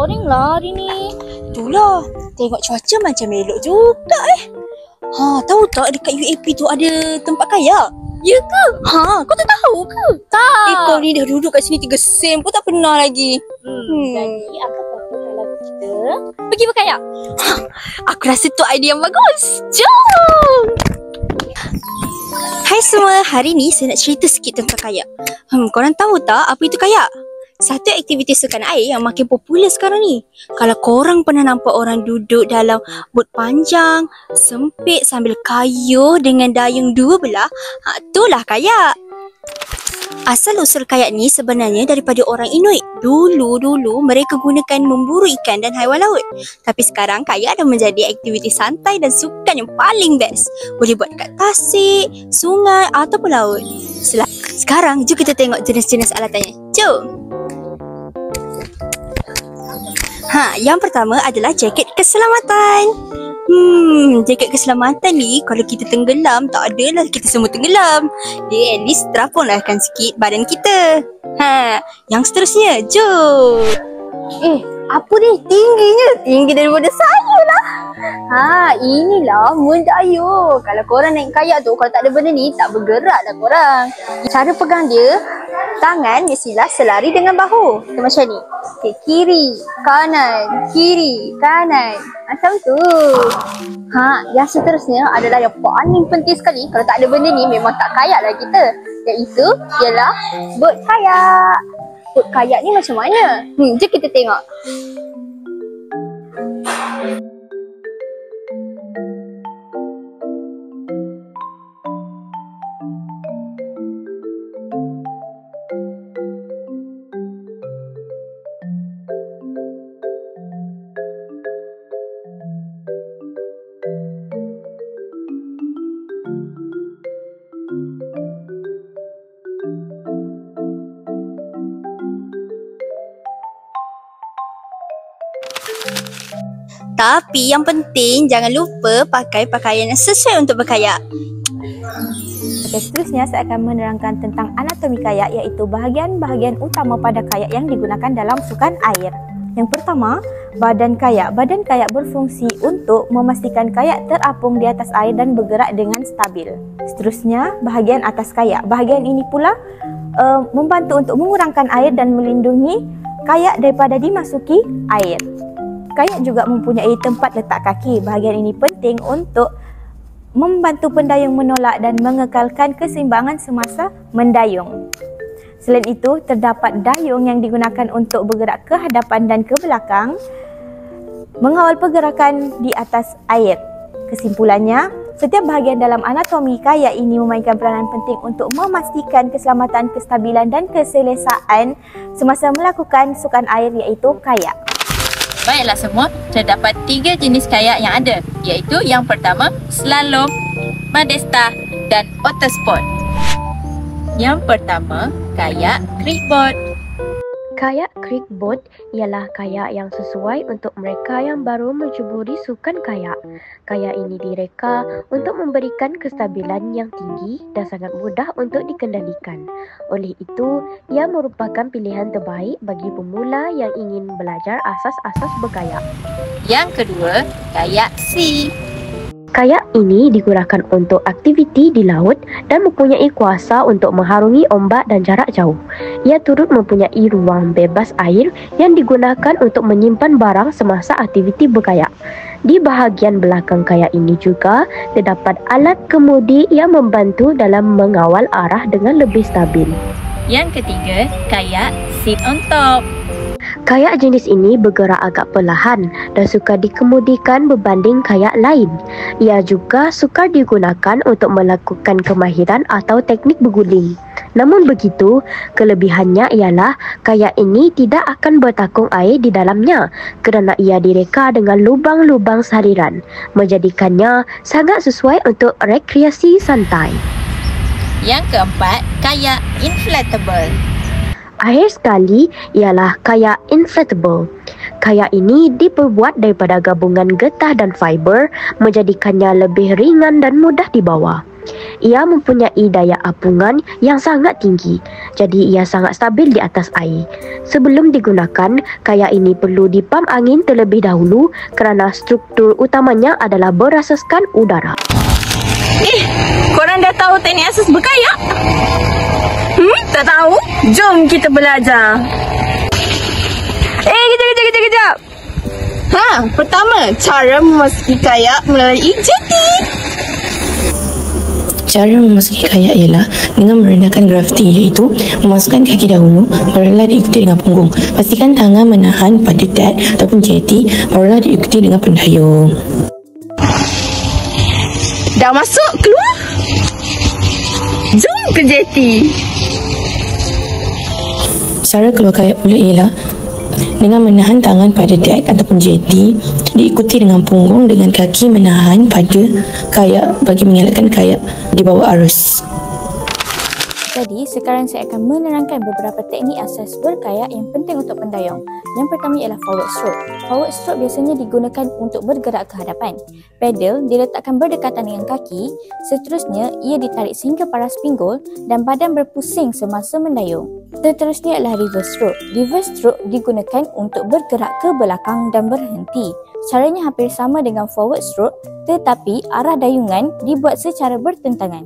boring lah hari ni. Itulah, tengok cuaca macam elok juga tahu tak dekat UAP tu ada tempat kayak? Ya ke? Kau tak tahu ke? Tak. Kau ni dah duduk kat sini 3 sem, kau tak pernah lagi. Jadi apa kata kalau kita pergi berkayak? Aku rasa tu idea yang bagus. Jom! Hai semua, hari ni saya nak cerita sikit tentang kayak. Korang tahu tak apa itu kayak? Satu aktiviti sukan air yang makin popular sekarang ni. Kalau korang pernah nampak orang duduk dalam bot panjang, sempit sambil kayuh dengan dayung dua belah, itulah kayak. Asal-usul kayak ni sebenarnya daripada orang Inuit. Dulu mereka gunakan memburu ikan dan haiwan laut. Tapi sekarang kayak dah menjadi aktiviti santai dan sukan yang paling best. Boleh buat dekat tasik, sungai ataupun laut. Sekarang jom kita tengok jenis-jenis alatannya. Jom! Yang pertama adalah jaket keselamatan. Jaket keselamatan ni kalau kita tenggelam, tak adalah kita semua tenggelam. Dia at least terapunkan sikit badan kita. Yang seterusnya, jom. Apa ni? Tinggi daripada saya lah. Inilah mendayu. Kalau korang naik kayak tu, kalau tak ada benda ni, tak bergerak lah korang. Cara pegang dia, tangan mestilah selari dengan bahu. Macam ni. Okay, kiri, kanan, macam tu. Yang seterusnya adalah yang paling penting sekali. Kalau tak ada benda ni, memang tak kayak lah kita. Iaitu ialah bot kayak. Bot kayak ni macam mana? Jom kita tengok. Tapi yang penting jangan lupa pakai pakaian yang sesuai untuk berkayak. Okay, seterusnya saya akan menerangkan tentang anatomi kayak, iaitu bahagian-bahagian utama pada kayak yang digunakan dalam sukan air. Yang pertama, badan kayak. Badan kayak berfungsi untuk memastikan kayak terapung di atas air dan bergerak dengan stabil. Seterusnya, bahagian atas kayak. Bahagian ini pula membantu untuk mengurangkan air dan melindungi kayak daripada dimasuki air. Kayak juga mempunyai tempat letak kaki. Bahagian ini penting untuk membantu pendayung menolak dan mengekalkan keseimbangan semasa mendayung. Selain itu, terdapat dayung yang digunakan untuk bergerak ke hadapan dan ke belakang, mengawal pergerakan di atas air. Kesimpulannya, setiap bahagian dalam anatomi kayak ini memainkan peranan penting untuk memastikan keselamatan, kestabilan dan keselesaan semasa melakukan sukan air, iaitu kayak. Baiklah semua, terdapat 3 jenis kayak yang ada, iaitu yang pertama, slalom, modesta dan autosport. Yang pertama, kayak creekboard. Kayak creekboard ialah kayak yang sesuai untuk mereka yang baru mencuburi sukan kayak. Kayak ini direka untuk memberikan kestabilan yang tinggi dan sangat mudah untuk dikendalikan. Oleh itu, ia merupakan pilihan terbaik bagi pemula yang ingin belajar asas-asas berkayak. Yang kedua, kayak sea. Kayak ini digunakan untuk aktiviti di laut dan mempunyai kuasa untuk mengharungi ombak dan jarak jauh. Ia turut mempunyai ruang bebas air yang digunakan untuk menyimpan barang semasa aktiviti berkayak. Di bahagian belakang kayak ini juga terdapat alat kemudi yang membantu dalam mengawal arah dengan lebih stabil. Yang ketiga, kayak sit on top. Kayak jenis ini bergerak agak perlahan dan sukar dikemudikan berbanding kayak lain. Ia juga sukar digunakan untuk melakukan kemahiran atau teknik berguling. Namun begitu, kelebihannya ialah kayak ini tidak akan bertakung air di dalamnya kerana ia direka dengan lubang-lubang saliran, menjadikannya sangat sesuai untuk rekreasi santai. Yang keempat, kayak inflatable. Akhir sekali ialah kayak inflatable. Kayak ini diperbuat daripada gabungan getah dan fiber, menjadikannya lebih ringan dan mudah dibawa. Ia mempunyai daya apungan yang sangat tinggi, jadi ia sangat stabil di atas air. Sebelum digunakan, kayak ini perlu dipam angin terlebih dahulu kerana struktur utamanya adalah berasaskan udara. Korang dah tahu teknik asas berkayak? Tak tahu? Jom kita belajar. Kejap. Pertama, cara memasuki kayak melalui jeti. Cara memasuki kayak ialah dengan merendahkan graviti, iaitu memasukkan kaki dahulu, barulah diikuti dengan punggung. Pastikan tangan menahan pada dek ataupun jeti, barulah diikuti dengan pendayung. Dah masuk, keluar. Jom ke jeti. Cara keluar kayak pula ialah dengan menahan tangan pada dek ataupun jeti, diikuti dengan punggung dengan kaki menahan pada kayak bagi mengelakkan kayak di bawah arus. Jadi, sekarang saya akan menerangkan beberapa teknik asas berkayak yang penting untuk pendayung. Yang pertama ialah forward stroke. Forward stroke biasanya digunakan untuk bergerak ke hadapan. Pedal diletakkan berdekatan dengan kaki, seterusnya ia ditarik sehingga paras pinggul dan badan berpusing semasa mendayung. Seterusnya adalah reverse stroke. Reverse stroke digunakan untuk bergerak ke belakang dan berhenti. Caranya hampir sama dengan forward stroke, tetapi arah dayungan dibuat secara bertentangan.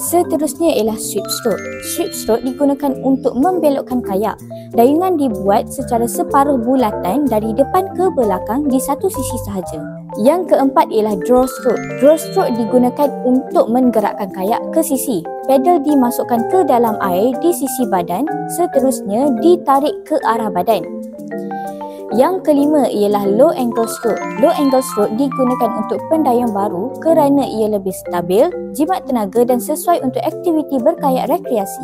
Seterusnya ialah sweep stroke. Sweep stroke digunakan untuk membelokkan kayak. Dayungan dibuat secara separuh bulatan dari depan ke belakang di satu sisi sahaja. Yang keempat ialah draw stroke. Draw stroke digunakan untuk menggerakkan kayak ke sisi. Pedal dimasukkan ke dalam air di sisi badan, seterusnya ditarik ke arah badan. Yang kelima ialah low angle stroke. Low angle stroke digunakan untuk pendayung baru kerana ia lebih stabil, jimat tenaga dan sesuai untuk aktiviti berkayak rekreasi.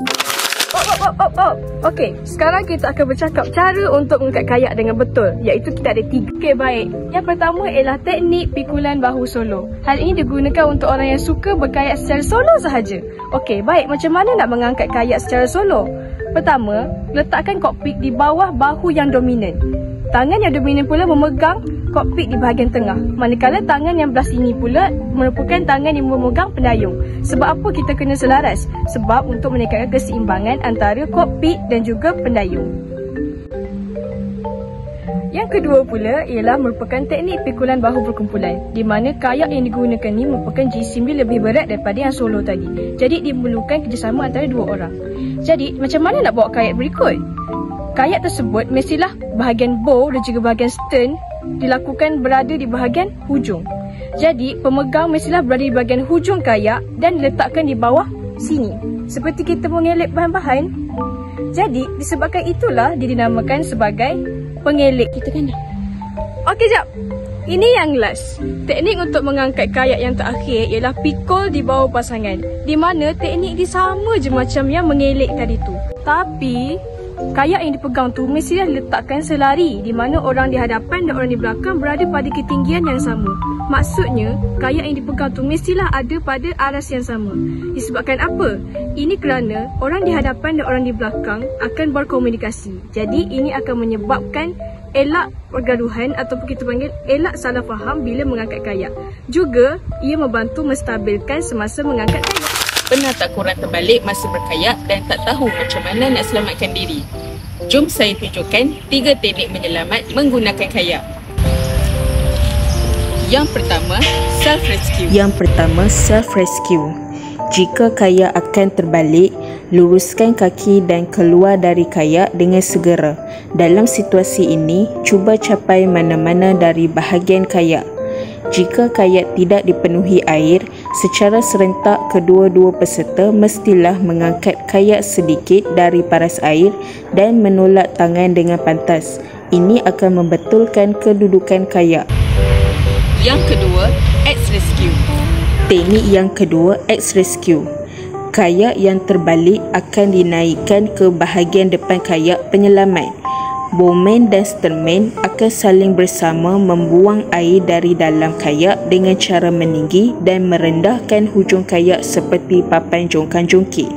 Okey, sekarang kita akan bercakap cara untuk mengangkat kayak dengan betul, iaitu kita ada 3. Okey, baik. Yang pertama ialah teknik pikulan bahu solo. Hal ini digunakan untuk orang yang suka berkayak secara solo sahaja. Okey, baik. Macam mana nak mengangkat kayak secara solo? Pertama, letakkan kokpit di bawah bahu yang dominan. Tangan yang dominan pula memegang kokpit di bahagian tengah. Manakala tangan yang belah sini pula merupakan tangan yang memegang pendayung. Sebab apa kita kena selaras? Sebab untuk meningkatkan keseimbangan antara kokpit dan juga pendayung. Yang kedua pula ialah merupakan teknik pikulan bahu berkumpulan, di mana kayak yang digunakan ni merupakan G9 lebih berat daripada yang solo tadi. Jadi diperlukan kerjasama antara 2 orang. Jadi macam mana nak bawa kayak berikut? Kayak tersebut mestilah bahagian bow dan juga bahagian stern dilakukan berada di bahagian hujung. Jadi pemegang mestilah berada di bahagian hujung kayak dan diletakkan di bawah sini, seperti kita mengelak bahan-bahan. Jadi disebabkan itulah dia dinamakan sebagai pengelak. Kita kan dah. Okey, jap. Ini yang last. Teknik untuk mengangkat kayak yang terakhir ialah pikul di bawah pasangan, di mana teknik ni sama je macam yang mengelak tadi tu. Tapi kayak yang dipegang tu mestilah diletakkan selari, di mana orang di hadapan dan orang di belakang berada pada ketinggian yang sama. Maksudnya, kayak yang dipegang tu mestilah ada pada aras yang sama. Disebabkan apa? Ini kerana orang di hadapan dan orang di belakang akan berkomunikasi. Jadi, ini akan menyebabkan elak pergaduhan ataupun kita panggil elak salah faham bila mengangkat kayak. Juga, ia membantu menstabilkan semasa mengangkat kayak. Pernah tak korang terbalik masa berkayak dan tak tahu macam mana nak selamatkan diri? Jom saya tunjukkan 3 teknik menyelamat menggunakan kayak. Yang pertama, self-rescue. Jika kayak akan terbalik, luruskan kaki dan keluar dari kayak dengan segera. Dalam situasi ini, cuba capai mana-mana dari bahagian kayak. Jika kayak tidak dipenuhi air, secara serentak kedua-dua peserta mestilah mengangkat kayak sedikit dari paras air dan menolak tangan dengan pantas. Ini akan membetulkan kedudukan kayak. Yang kedua, X-Rescue. Teknik yang kedua, X-Rescue. Kayak yang terbalik akan dinaikkan ke bahagian depan kayak penyelamat. Bowman dan sternman akan saling bersama membuang air dari dalam kayak dengan cara meninggi dan merendahkan hujung kayak seperti papan jongkang-jongkit.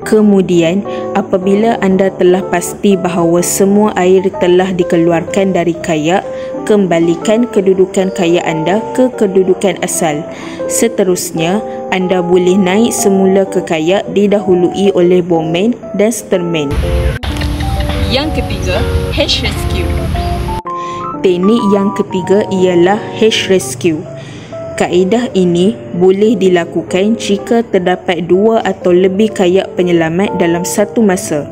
Kemudian, apabila anda telah pasti bahawa semua air telah dikeluarkan dari kayak, kembalikan kedudukan kayak anda ke kedudukan asal. Seterusnya, anda boleh naik semula ke kayak didahului oleh bowman dan sterman. Yang ketiga, hash rescue. Teknik yang ketiga ialah hash rescue. Kaedah ini boleh dilakukan jika terdapat dua atau lebih kayak penyelamat dalam satu masa.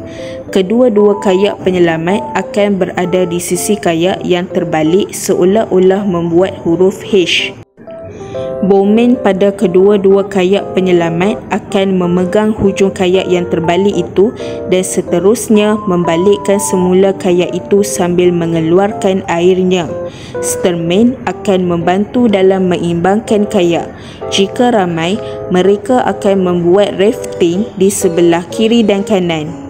Kedua-dua kayak penyelamat akan berada di sisi kayak yang terbalik seolah-olah membuat huruf H. Bowman pada kedua-dua kayak penyelamat akan memegang hujung kayak yang terbalik itu dan seterusnya membalikkan semula kayak itu sambil mengeluarkan airnya. Sterman akan membantu dalam mengimbangkan kayak. Jika ramai, mereka akan membuat rafting di sebelah kiri dan kanan.